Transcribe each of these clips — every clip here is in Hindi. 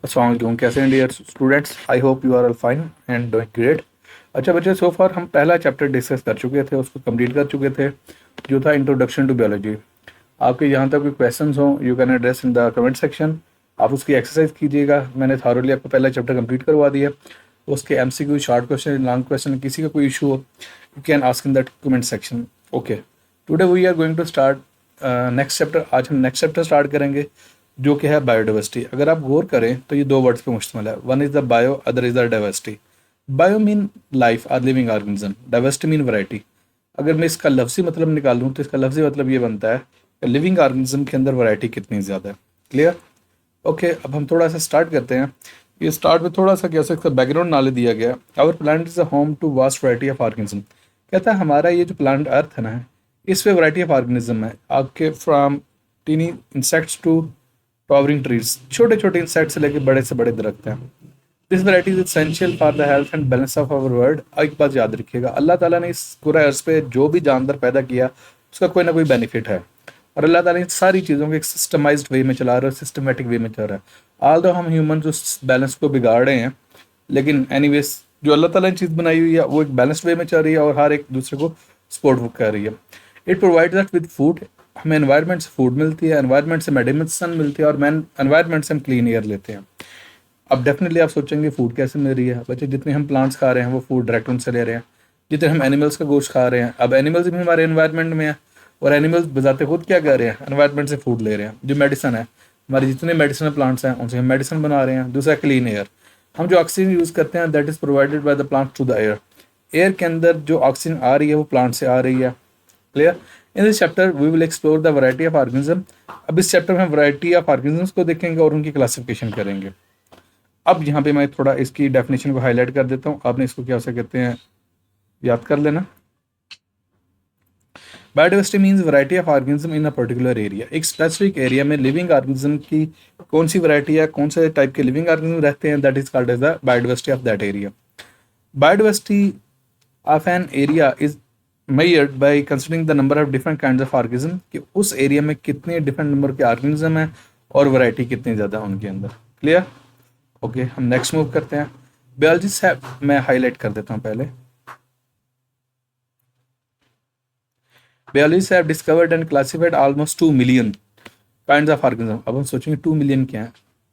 अस्सलाम वालेकुम, कैसे हैं dear students? I hope you are all fine and doing great. अच्छा बच्चे, सो फार हम पहला चैप्टर डिस्कस कर चुके थे, उसको कंप्लीट कर चुके थे, जो था इंट्रोडक्शन टू बायोलॉजी। आपके यहाँ तक कोई क्वेश्चंस हों, you can address in the comment section. आप उसकी एक्सरसाइज कीजिएगा। मैंने थारोली आपको पहला चैप्टर कंप्लीट करवा दिया। उसके MCQ, short question, long question, किसी का कोई इशू हो, you can ask in that comment section. Okay, today we are going to start next chapter. आज हम नेक्स्ट चैप्टर स्टार्ट करेंगे, जो कि है बायोडाइवर्सिटी। अगर आप गौर करें तो ये दो वर्ड्स पे मुश्तमिल है। One is the bio, other is the diversity. Bio mean life or living organism, diversity mean variety. अगर मैं इसका लफ्ज़ी मतलब निकालूँ तो इसका लफ्ज़ी मतलब ये बनता है कि लिविंग ऑर्गेनिज्म के अंदर वैरायटी कितनी ज़्यादा है। क्लियर? ओके, अब हम थोड़ा सा स्टार्ट करते हैं। ये स्टार्ट में थोड़ा सा कैसे इसका बैकग्राउंड नॉलेज दिया गया। Our plant is a home to vast variety of organism. कहता है हमारा ये जो प्लांट अर्थ है ना, इस पे वैरायटी ऑफ ऑर्गेनिज्म है। आपके from tiny insects to towering trees, छोटे छोटे इंसेक्ट से लेकर बड़े से बड़े दरख्त हैं। This variety is essential for the health and balance of our world. एक बात याद रखिएगा, अल्लाह ताला ने इस पूरे अर्थ पे जो भी जानवर पैदा किया उसका कोई ना कोई बेनिफिट है। और अल्लाह ताला इन सारी चीज़ों को एक सिस्टमाइज्ड वे में चला रहा है, सिस्टमेटिक वे में चल रहा है। ऑल दो हम ह्यूमन जो बैलेंस को बिगाड़ रहे हैं, लेकिन एनीवेज जो अल्लाह ताला ने चीज़ बनाई हुई है वो एक बैलेंस्ड वे में चल रही है और हर एक दूसरे को सपोर्ट कर रही है। It provide that with food. हमें एनवायरनमेंट से फूड मिलती है, एनवायरनमेंट से मेडिसिन मिलती है, और मैन एनवायरनमेंट से हम क्लीन एयर लेते हैं। अब डेफिनेटली आप सोचेंगे फूड कैसे मिल रही है बच्चे? जितने हम प्लांट्स खा रहे हैं वो फूड डायरेक्ट उनसे ले रहे हैं। जितने हम एनिमल्स का गोश्त खा रहे हैं, अब एनिमल्स भी हमारे एनवायरनमेंट में है, और एनिमल्स बजाते खुद क्या कर रहे हैं? एनवायरनमेंट से फूड ले रहे हैं। जो मेडिसिन है, हमारे जितने मेडिसिनल प्लांट्स हैं उनसे हम मेडिसिन बना रहे हैं। दूसरा क्लीन एयर, हम जो ऑक्सीजन यूज़ करते हैं that is provided by the plant to the air. Air के अंदर जो ऑक्सीजन आ रही है वो प्लांट से आ रही है। Clear? In this chapter we will explore the variety of organism. अब इस चैप्टर में हम वैरायटी ऑफ ऑर्गेनिज्म्स को देखेंगे और उनकी क्लासिफिकेशन करेंगे। अब यहाँ पे मैं थोड़ा इसकी डेफिनेशन को हाईलाइट कर देता हूँ, आपने इसको क्या से कहते हैं याद कर लेना। Biodiversity means variety of organism in a particular area. एक स्पेसिफिक एरिया में लिविंग ऑर्गेनिज्म की कौन सी वैरायटी है, कौन से टाइप के लिविंग ऑर्गेनिज्म रहते हैं, that is called as the biodiversity of that area. Biodiversity of an area is measured by considering the number of different kinds of organism, कि उस एरिया में कितने डिफरेंट नंबर के ऑर्गेनिज्म हैं और वैरायटी कितनी ज़्यादा उनके अंदर। क्लियर? ओके, हम नेक्स्ट मूव करते हैं। बायोलॉजी से मैं हाईलाइट कर देता हूँ पहले। Biologists have discovered and classified almost 2 million kinds of organism। अब हम सोचेंगे 2 मिलियन क्या है।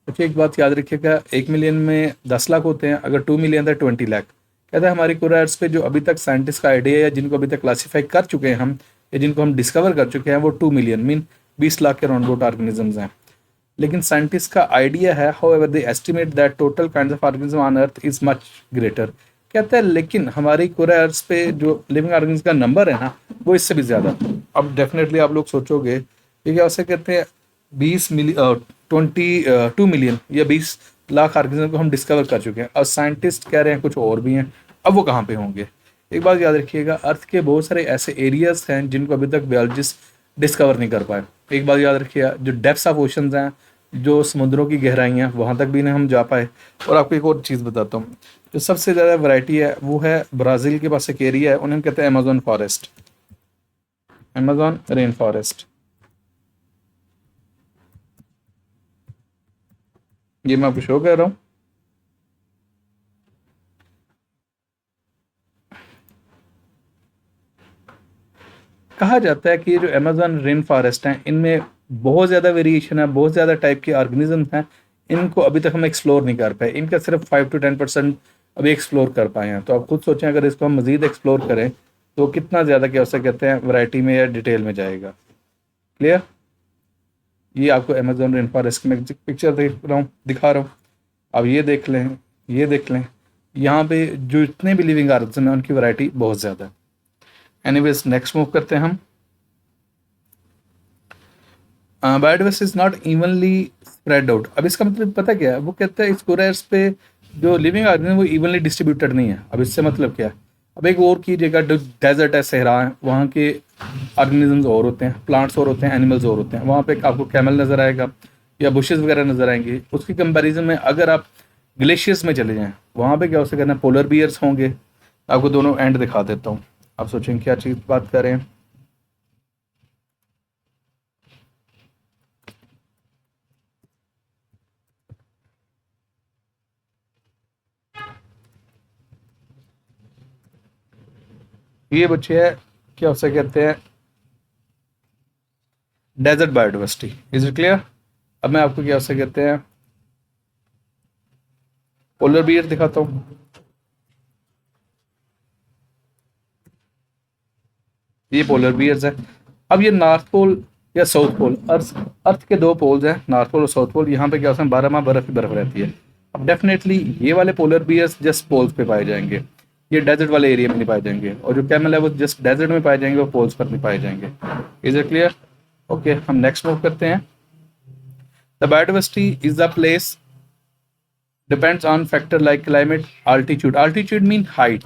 देखिए एक बात याद रखिएगा, 1 मिलियन में 10 लाख होते हैं, अगर 2 मिलियन है 20 लाख। कहता है हमारी पूरा अर्थ पे जो अभी तक साइंटिस्ट का आइडिया है, जिनको अभी तक क्लासीफाई कर चुके हैं हम, या जिनको हम डिस्कवर कर चुके हैं, वो 2 मिलियन मीन 20 लाख के राउंड अबाउट ऑर्गेनिजम्स हैं। लेकिन साइंटिस्ट का आइडिया है, however they estimate that total kinds of organism on earth is much greater. कहता है लेकिन हमारी कोरा अर्थ पे जो लिविंग ऑर्गेनिज्म का नंबर है ना, वो इससे भी ज़्यादा। अब डेफिनेटली आप लोग सोचोगे ये क्या उसे कहते हैं, 2 मिलियन या 20 लाख ऑर्गेनिज्म को हम डिस्कवर कर चुके हैं, और साइंटिस्ट कह रहे हैं कुछ और भी हैं। अब वो कहाँ पे होंगे? एक बात याद रखिएगा, अर्थ के बहुत सारे ऐसे एरियाज हैं जिनको अभी तक बायोलॉजिस्ट डिस्कवर नहीं कर पाए। एक बात याद रखिएगा, जो डेप्थ्स ऑफ ओशंस हैं, जो समुद्रों की गहराइयाँ, वहाँ तक भी नहीं हम जा पाए। और आपको एक और चीज़ बताता हूँ, जो सबसे ज़्यादा वैरायटी है वो है ब्राज़ील के पास एक एरिया है, उन्हें हम कहते हैं Amazon forest, Amazon rain forest. ये मैं आपको शो कर रहा हूँ। कहा जाता है कि ये जो अमेजोन रेन फॉरेस्ट हैं, इनमें बहुत ज़्यादा वेरिएशन है, बहुत ज़्यादा टाइप के ऑर्गेनिज्म हैं। इनको अभी तक हम एक्सप्लोर नहीं कर पाए, इनका सिर्फ 5 to 10% अभी एक्सप्लोर कर पाए हैं। तो आप खुद सोचें, अगर इसको हम मज़ीद एक्सप्लोर करें तो कितना ज़्यादा क्या उसे कहते हैं वैरायटी में या डिटेल में जाएगा। क्लियर? ये आपको अमेजोन रेन फॉरेस्ट की मैं पिक्चर दिखा रहा हूँ। अब ये देख लें, ये देख लें, यहाँ पे जो इतने भी लिविंग ऑर्गेनिज्म हैं उनकी वैरायटी बहुत ज़्यादा है। एनीवेज नेक्स्ट मूव करते हैं हम। Biodiversity is not evenly spread out. अब इसका मतलब पता क्या है? वो कहता है इस पूरे अर्थ पे जो लिविंग ऑर्गेनिज्म वो इवनली डिस्ट्रीब्यूटेड नहीं है। अब इससे मतलब क्या है? अब एक और की जगह जो डेजर्ट है, सहरा है, वहाँ के ऑर्गेनिजम्स और होते हैं, प्लांट्स और होते हैं, एनिमल्स और होते हैं। वहाँ पे आपको कैमल नज़र आएगा या बुशेस वगैरह नज़र आएंगे। उसकी कंपैरिजन में अगर आप ग्लेशियर्स में चले जाएँ, वहाँ पे क्या हो सकता है, पोलर बियर्स होंगे। आपको दोनों एंड दिखा देता हूँ, आप सोचेंगे क्या चीज़ बात कर रहे हैं। ये बच्चे है क्या उसे कहते हैं desert biodiversity. Is it clear? अब मैं आपको क्या उसे कहते हैं पोलर बियर दिखाता हूँ। ये पोलर बियर्स है। अब ये नॉर्थ पोल या साउथ पोल, अर्थ के दो पोल्स हैं, नॉर्थ पोल और साउथ पोल। यहाँ पे क्या होता है 12 माह बर्फ ही बर्फ रहती है। अब डेफिनेटली ये वाले पोलर बियर्स जस्ट पोल्स पे पाए जाएंगे, ये डेजर्ट वाले एरिया में नहीं पाए जाएंगे, और जो कैमल है वो जस्ट डेजर्ट में पाए जाएंगे, वो पोल्स पर नहीं पाए जाएंगे। Is it clear? ओके, हम नेक्स्ट मूव करते हैं। The biodiversity is the place depends on factor like climate, altitude mean height,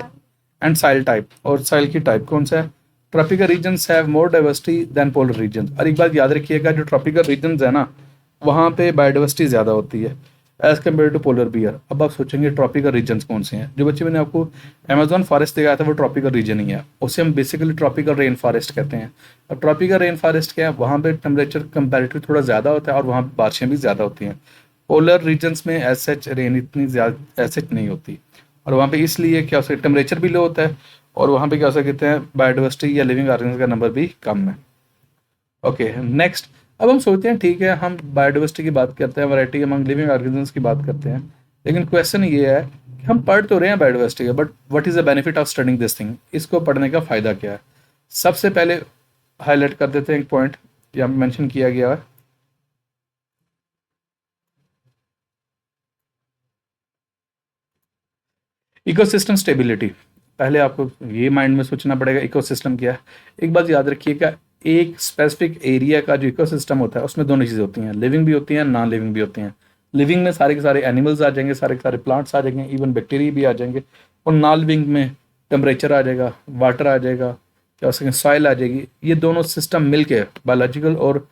and soil type, और soil की type कौन सा है। Tropical regions have more diversity than polar region. और एक बात याद रखिएगा, जो ट्रॉपिकल रीजन्स है ना वहाँ पे बायोडाइवर्सिटी ज़्यादा होती है as compare to polar bear. अब आप सोचेंगे ट्रॉपिकल रीजन्स कौन से हैं। जो बच्चे मैंने आपको अमेजोन फॉरेस्ट दिखाया था वो ट्रॉपिकल रीजन ही है, उसे हम बेसिकली ट्रॉपिकल रेन फॉरेस्ट कहते हैं। और ट्रॉपिकल रेन फॉरेस्ट क्या है, वहाँ पे टेम्परेचर कंपैरेटिव थोड़ा ज़्यादा होता है और वहाँ बारिशें भी ज़्यादा होती हैं। पोलर रीजन्स में एज सच रेन इतनी ज़्यादा एज सच नहीं होती, और वहाँ पे इसलिए क्या हो सकता है टेम्परेचर भी लो होता है, और वहाँ पे क्या हो सकते हैं बायोडाइवर्सिटी या लिविंग ऑर्गेनिज्म का नंबर भी कम है। Okay next. अब हम सोचते हैं ठीक है हम बायोडाइवर्सिटी की बात करते हैं, वैरायटी अमंग लिविंग ऑर्गेनिजम्स की बात करते हैं, लेकिन क्वेश्चन ये है कि हम पढ़ तो रहे हैं बायोडाइवर्सिटी का, but what is the benefit of studying this thing, इसको पढ़ने का फ़ायदा क्या है। सबसे पहले हाईलाइट कर देते हैं एक पॉइंट यहाँ मेंशन किया गया है, इकोसिस्टम स्टेबिलिटी। पहले आपको ये माइंड में सोचना पड़ेगा इकोसिस्टम क्या है। एक बात याद रखिएगा, एक स्पेसिफिक एरिया का जो इकोसिस्टम होता है उसमें दोनों चीज़ें होती हैं, लिविंग भी होती हैं, नॉन लिविंग भी होती हैं। लिविंग में सारे के सारे एनिमल्स आ जाएंगे, सारे के सारे प्लांट्स आ जाएंगे, इवन बैक्टीरिया भी आ जाएंगे। और नॉन लिविंग में टेम्परेचर आ जाएगा, वाटर आ जाएगा, क्या हो सकें सॉइल आ जाएगी। ये दोनों सिस्टम मिलके बायोलॉजिकल और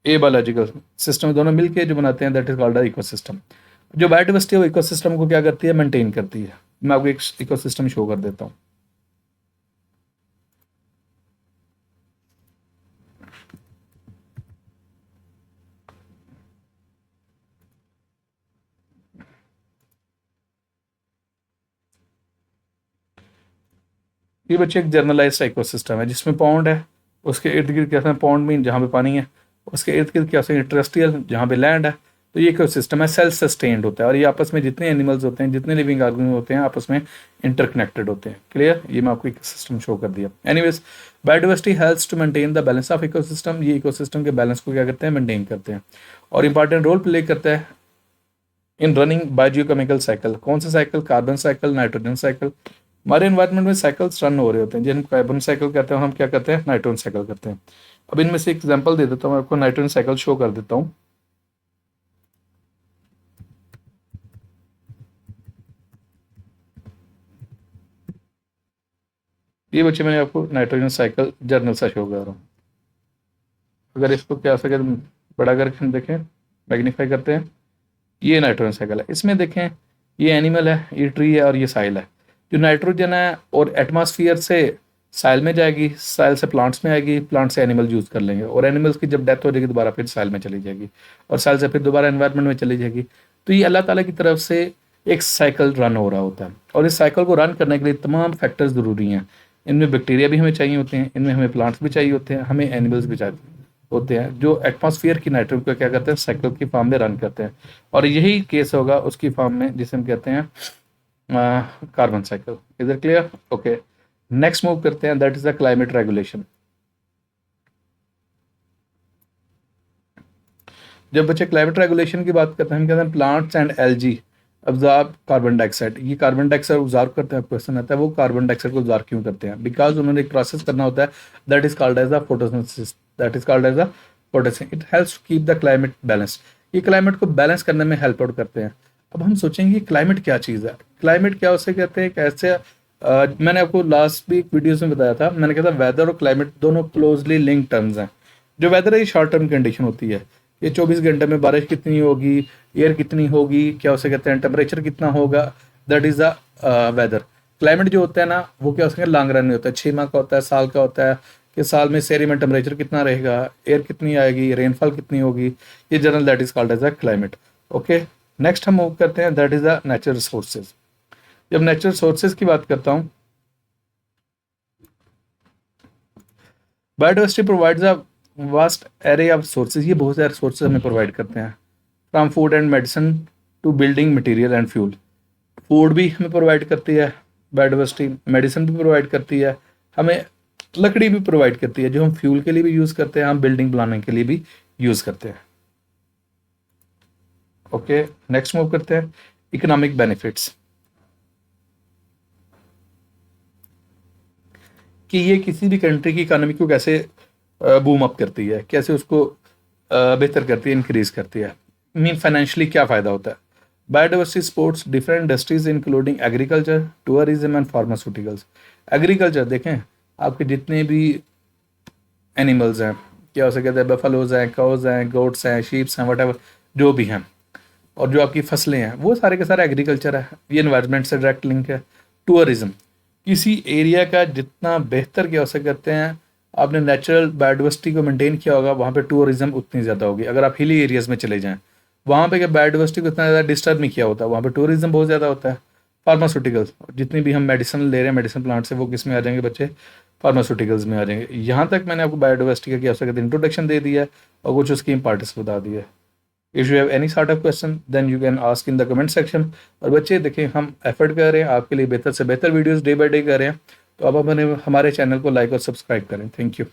ए बायोलॉजिकल सिस्टम दोनों मिलके जो बनाते हैं दैट इज कॉल्ड इकोसिस्टम। जो बायोडाइवर्सिटी है वो इकोसिस्टम को क्या करती है, मेंटेन करती है। मैं आपको एक इकोसिस्टम शो कर देता हूँ। ये बच्चे एक जर्नलाइज्ड इकोसिस्टम है जिसमें पॉन्ड है, उसके इर्द गिर्द क्या है, पॉन्ड मीन जहाँ पे पानी है, उसके इर्द गिर्द क्या है टेरेस्ट्रियल जहाँ पे लैंड है। तो ये इकोसिस्टम है, सेल्फ सस्टेन्ड होता है, और ये आपस में जितने एनिमल्स होते हैं, जितने लिविंग ऑर्गेनिज्म होते हैं आपस में इंटरकनेक्टेड होते हैं। क्लियर? ये मैं आपको इकोसिस्टम शो कर दिया। Anyways, biodiversity helps to maintain the balance of ecosystem. ये इकोसिस्टम के बैलेंस को क्या करते हैं, मेंटेन करते हैं, और इंपॉर्टेंट रोल प्ले करता है इन रनिंग बायोजियोकेमिकल साइकिल। कौन सा cycle, carbon cycle, nitrogen cycle. हमारे एनवायरनमेंट में साइकिल्स रन हो रहे होते हैं जिन्हें कार्बन साइकिल कहते हैं, और हम क्या करते हैं नाइट्रोजन साइकिल करते हैं। अब इनमें से एग्जांपल दे देता हूँ, आपको नाइट्रोजन साइकिल शो कर देता हूँ। ये बच्चे मैंने आपको नाइट्रोजन साइकिल जर्नल से शो कर रहा हूँ। अगर इसको क्या सके बड़ा करके हम देखें, मैग्नीफाई करते हैं, ये नाइट्रोजन साइकिल है। इसमें देखें ये एनिमल है, ये ट्री है, और ये साइल है। जो नाइट्रोजन है और एटमॉस्फेयर से साइल में जाएगी, साइल से प्लांट्स में आएगी, प्लांट से एनिमल यूज़ कर लेंगे, और एनिमल्स की जब डेथ हो जाएगी दोबारा फिर साइल में चली जाएगी, और साइल से फिर दोबारा एनवायरनमेंट में चली जाएगी। तो ये अल्लाह ताला की तरफ से एक साइकिल रन हो रहा होता है, और इस साइकिल को रन करने के लिए तमाम फैक्टर्स ज़रूरी हैं। इनमें बैक्टीरिया भी हमें चाहिए होते हैं, इनमें हमें प्लांट्स भी चाहिए होते हैं, हमें एनिमल्स भी चाहिए होते हैं, जो एटमॉस्फेयर की नाइट्रोजन को क्या करते हैं साइकिल की फॉर्म में रन करते हैं। और यही केस होगा उसकी फॉर्म में जिसे हम कहते हैं carbon cycle. Is it clear? Okay, next move करते हैं, that is the climate regulation. जब बच्चे क्लाइमेट रेगुलेशन की बात करते हैं हम कहते हैं plants and algae absorb carbon dioxide. ये कार्बन डाइऑक्साइड ऑब्जॉर्व करते हैं, क्वेश्चन आता है वो कार्बन डाइऑक्साइड को ऑब्जॉर्व क्यों करते हैं, बिकॉज उन्होंने एक प्रोसेस करना होता है that is called as the photosynthesis. That is called as the photosynthesis. It helps to keep the climate balance. ये क्लाइमेट को बैलेंस करने में हेल्प आउट करते हैं। अब हम सोचेंगे क्लाइमेट क्या चीज़ है। क्लाइमेट क्या उसे कहते हैं, कैसे मैंने आपको लास्ट भी एक वीडियोस में बताया था, मैंने कहा था वेदर और क्लाइमेट दोनों क्लोजली लिंक टर्म्स हैं। जो वेदर है ये शॉर्ट टर्म कंडीशन होती है, ये 24 घंटे में बारिश कितनी होगी, एयर कितनी होगी, क्या उसे कहते हैं टेम्परेचर कितना होगा, that is the weather. Climate जो होता है ना वो क्या उसके लॉन्ग रन में होता है, 6 माह का होता है, साल का होता है, कि साल में इस एरिया में टेम्परेचर कितना रहेगा, एयर कितनी आएगी, रेनफॉल कितनी होगी, ये general that is called as a climate. Okay, next हम मूव करते हैं, that is the natural resources. जब नेचुरल रिसोर्सेज की बात करता हूँ biodiversity provides a vast array of sources, ये बहुत सारे सोर्सेज हमें प्रोवाइड करते हैं, from food and medicine to building material and fuel. Food भी हमें प्रोवाइड करती है बायोडाइवर्सिटी, मेडिसिन भी प्रोवाइड करती है, हमें लकड़ी भी प्रोवाइड करती है जो हम फ्यूल के लिए भी यूज़ करते हैं, हम बिल्डिंग बनाने के लिए भी यूज़ करते हैं। ओके, नेक्स्ट मूव करते हैं इकोनॉमिक बेनिफिट्स, कि ये किसी भी कंट्री की इकोनॉमी को कैसे बूम अप करती है, कैसे उसको बेहतर करती है, इंक्रीज करती है। मीन फाइनेंशियली क्या फ़ायदा होता है। Biodiversity supports different industries including agriculture, tourism and pharmaceuticals. Agriculture देखें, आपके जितने भी एनिमल्स हैं, क्या हो सकते हैं, बफलोज हैं, काउज हैं, गोट्स हैं, शीप्स हैं, वट जो भी हैं, और जो आपकी फसलें हैं, वो सारे के सारे एग्रीकल्चर है, ये इन्वायरमेंट से डायरेक्ट लिंक है। टूरिज्म, किसी एरिया का जितना बेहतर क्या हो सकते हैं, आपने नेचुरल बायोडाइवर्सिटी को मेंटेन किया होगा, वहाँ पे टूरिज्म उतनी ज़्यादा होगी। अगर आप हिली एरियाज़ में चले जाएँ, वहाँ पे क्या बायोडाइवर्सिटी को इतना ज़्यादा डिस्टर्ब नहीं किया होता, वहाँ पे टूरिज्म बहुत ज़्यादा होता है। फार्मास्यूटिकल्स, जितनी भी हम मेडिसिन ले रहे हैं, मेडिसिन प्लांट से, वो किस में आ जाएंगे बच्चे, फार्मास्यूटिकल्स में आ जाएंगे। यहाँ तक मैंने आपको बायोडाइवर्सिटी का क्या हो सकता है इंट्रोडक्शन दे दिया है और कुछ उसकी इंपॉर्टेंस बता दी है। If you have any sort of question then you can ask in the comment section. और बच्चे देखें, हम एफर्ट कर रहे हैं आपके लिए बेहतर से बेहतर वीडियोस डे बाय डे कर रहे हैं, तो आप अपने हमारे चैनल को लाइक और सब्सक्राइब करें। Thank you.